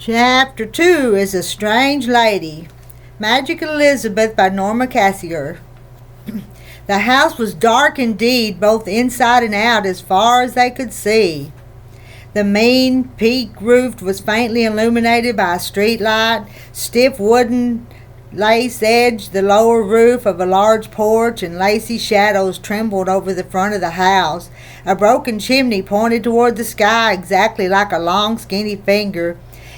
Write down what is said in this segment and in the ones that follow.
Chapter 2 is A Strange Lady. Magic Elizabeth by Norma Kassirer. The house was dark indeed, both inside and out, as far as they could see. The mean, peaked roof was faintly illuminated by a street light. Stiff wooden lace edged the lower roof of a large porch, and lacy shadows trembled over the front of the house. A broken chimney pointed toward the sky exactly like a long, skinny finger.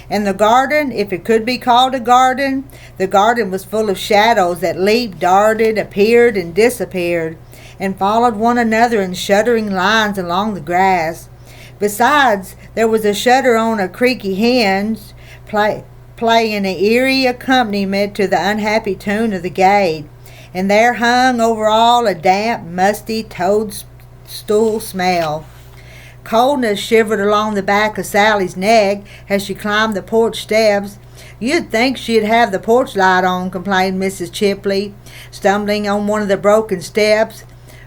And the garden, if it could be called a garden, the garden was full of shadows that leaped, darted, appeared, and disappeared, and followed one another in shuddering lines along the grass. Besides, there was a shutter on a creaky hinge, playing an eerie accompaniment to the unhappy tune of the gate, and there hung over all a damp, musty toadstool smell. Coldness shivered along the back of Sally's neck as she climbed the porch steps. "You'd think she'd have the porch light on," complained Mrs. Chipley, stumbling on one of the broken steps.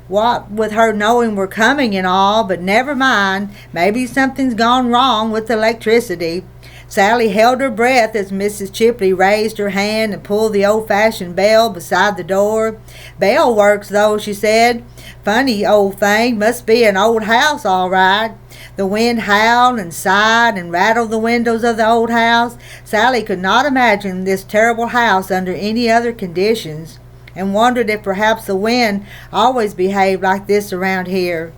"What with her knowing we're coming and all, but never mind, maybe something's gone wrong with the electricity." Sally held her breath as Mrs. Chipley raised her hand and pulled the old-fashioned bell beside the door. "Bell works, though," she said. "Funny old thing, must be an old house, all right." The wind howled and sighed and rattled the windows of the old house. Sally could not imagine this terrible house under any other conditions, and wondered if perhaps the wind always behaved like this around here.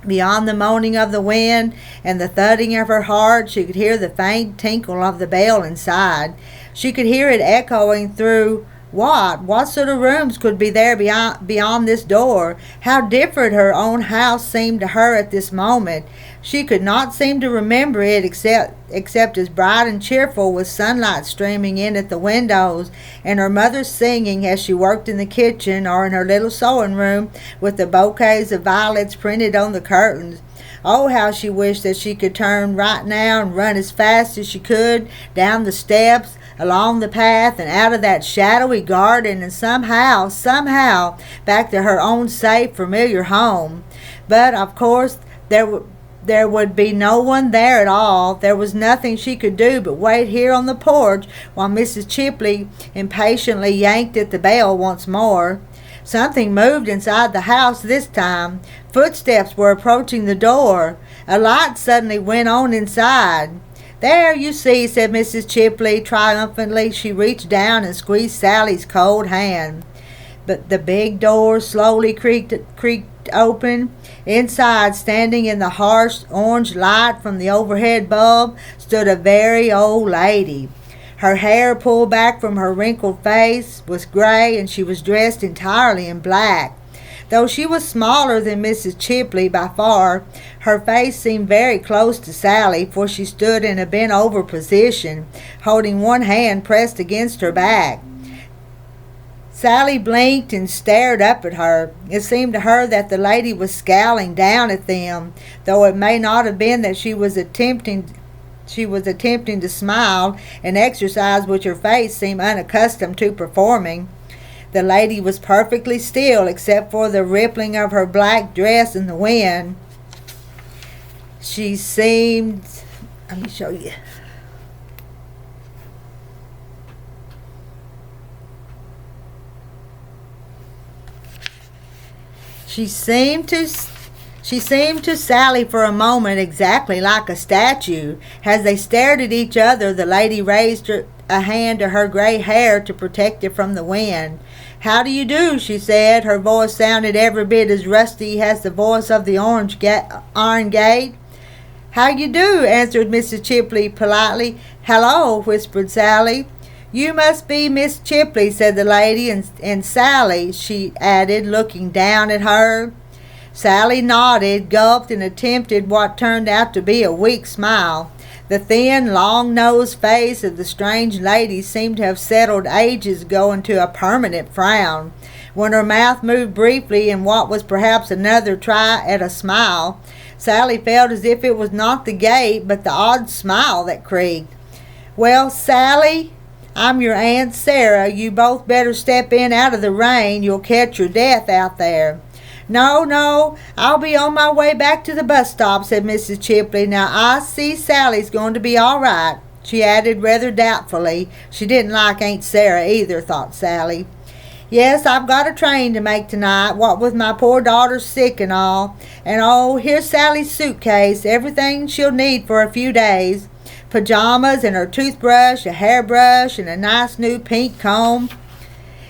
Beyond the moaning of the wind and the thudding of her heart, she could hear the faint tinkle of the bell inside. She could hear it echoing through what sort of rooms could be there beyond this door? How different her own house seemed to her at this moment. She could not seem to remember it except as bright and cheerful, with sunlight streaming in at the windows, and her mother singing as she worked in the kitchen or in her little sewing room with the bouquets of violets printed on the curtains. Oh, how she wished that she could turn right now and run as fast as she could down the steps, along the path, and out of that shadowy garden, and somehow back to her own safe, familiar home. But of course there would be no one there at all. There was nothing she could do but wait here on the porch while Mrs. Chipley impatiently yanked at the bell once more. Something moved inside the house this time. Footsteps were approaching the door. A light suddenly went on inside. "There, you see," said Mrs. Chipley triumphantly. She reached down and squeezed Sally's cold hand. But the big door slowly creaked open. Inside, standing in the harsh orange light from the overhead bulb, stood a very old lady. Her hair, pulled back from her wrinkled face, was gray, and she was dressed entirely in black. Though she was smaller than Mrs. Chipley by far, her face seemed very close to Sally, for she stood in a bent-over position, holding one hand pressed against her back. Sally blinked and stared up at her. It seemed to her that the lady was scowling down at them, though it may not have been that she was attempting to smile, an exercise which her face seemed unaccustomed to performing. The lady was perfectly still, except for the rippling of her black dress in the wind. She seemed... Let me show you. She seemed to Sally for a moment exactly like a statue. As they stared at each other, the lady raised a hand to her gray hair to protect it from the wind. "How do you do?" she said. Her voice sounded every bit as rusty as the voice of the iron gate. "How you do?" answered Mrs. Chipley politely. "Hello," whispered Sally. "You must be Miss Chipley," said the lady, and Sally," she added, looking down at her. Sally nodded, gulped, and attempted what turned out to be a weak smile. The thin, long-nosed face of the strange lady seemed to have settled ages ago into a permanent frown. When her mouth moved briefly in what was perhaps another try at a smile, Sally felt as if it was not the gate, but the odd smile that creaked. "Well, Sally, I'm your Aunt Sarah. You both better step in out of the rain. You'll catch your death out there." No, I'll be on my way back to the bus stop," said Mrs. Chipley. "Now I see Sally's going to be all right." she added rather doubtfully. She didn't like Aunt Sarah either, thought Sally. Yes, I've got a train to make tonight, what with my poor daughter sick and all. And oh, here's Sally's suitcase, everything she'll need for a few days. Pajamas and her toothbrush, a hairbrush, and a nice new pink comb.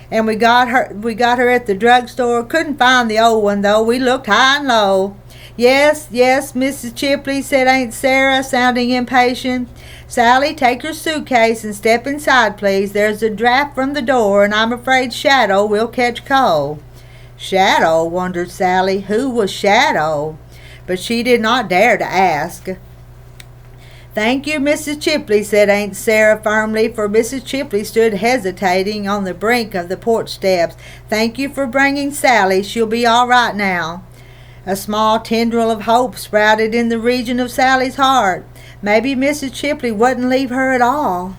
And we got her at the drugstore. Couldn't find the old one, though. We looked high and low. Yes, Mrs. Chipley, said Aunt Sarah, sounding impatient. Sally, take your suitcase and step inside, please. There's a draft from the door, and I'm afraid Shadow will catch cold. Shadow, wondered Sally. Who was Shadow? But she did not dare to ask. Thank you, Mrs. Chipley, said Aunt Sarah firmly, for Mrs. Chipley stood hesitating on the brink of the porch steps. Thank you for bringing Sally. She'll be all right now. A small tendril of hope sprouted in the region of Sally's heart. Maybe Mrs. Chipley wouldn't leave her at all.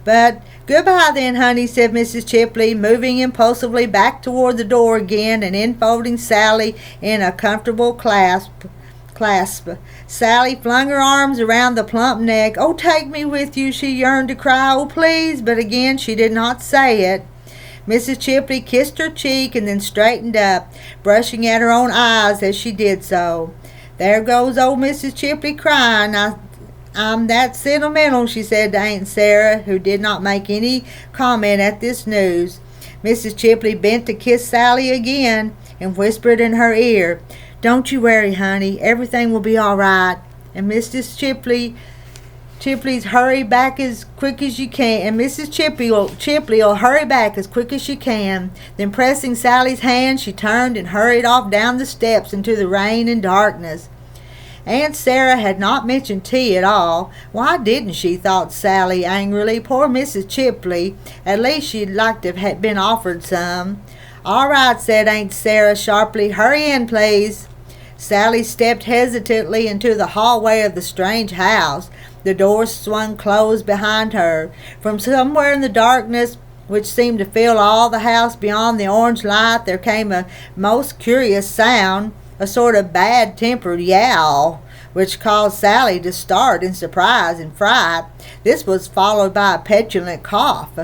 But goodbye then, honey, said Mrs. Chipley, moving impulsively back toward the door again and enfolding Sally in a comfortable clasp. Sally flung her arms around the plump neck. Oh, take me with you, she yearned to cry. Oh, please, but again she did not say it. Mrs. Chipley kissed her cheek and then straightened up, brushing at her own eyes as she did so. There goes old Mrs. Chipley crying. I'm that sentimental, she said to Aunt Sarah, who did not make any comment at this news. Mrs. Chipley bent to kiss Sally again and whispered in her ear, Don't you worry, honey. Everything will be all right. And Mrs. Chipley's hurry back as quick as you can. And Mrs. Chipley'll hurry back as quick as she can. Then pressing Sally's hand, she turned and hurried off down the steps into the rain and darkness. Aunt Sarah had not mentioned tea at all. Why didn't she, thought Sally angrily. Poor Mrs. Chipley. At least she'd like to have been offered some. All right, said Aunt Sarah sharply. Hurry in, please. Sally stepped hesitantly into the hallway of the strange house. The door swung closed behind her. From somewhere in the darkness, which seemed to fill all the house beyond the orange light, there came a most curious sound, a sort of bad-tempered yowl, which caused Sally to start in surprise and fright. This was followed by a petulant cough.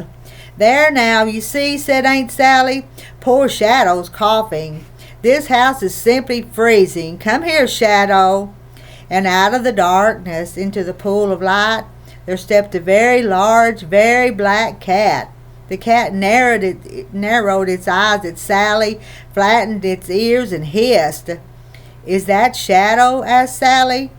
There now, you see, said Aunt Sally. Poor Shadow's coughing. This house is simply freezing. Come here, Shadow. And out of the darkness into the pool of light there stepped a very large, very black cat. The cat narrowed its eyes at Sally, flattened its ears, and hissed. Is that Shadow? Asked Sally.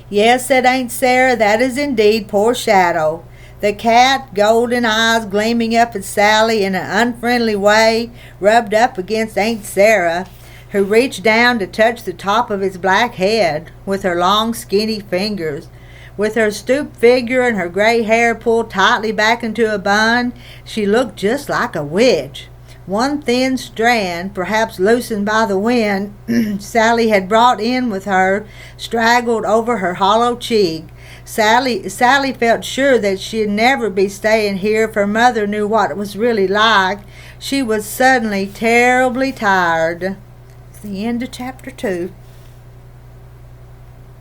Yes, said Aunt Sarah, that is indeed poor Shadow. The cat, golden eyes gleaming up at Sally in an unfriendly way, rubbed up against Aunt Sarah, who reached down to touch the top of its black head with her long, skinny fingers. With her stooped figure and her gray hair pulled tightly back into a bun, she looked just like a witch. One thin strand, perhaps loosened by the wind, Sally had brought in with her, straggled over her hollow cheek. Sally felt sure that she'd never be staying here if her mother knew what it was really like. She was suddenly terribly tired. It's the end of chapter 2.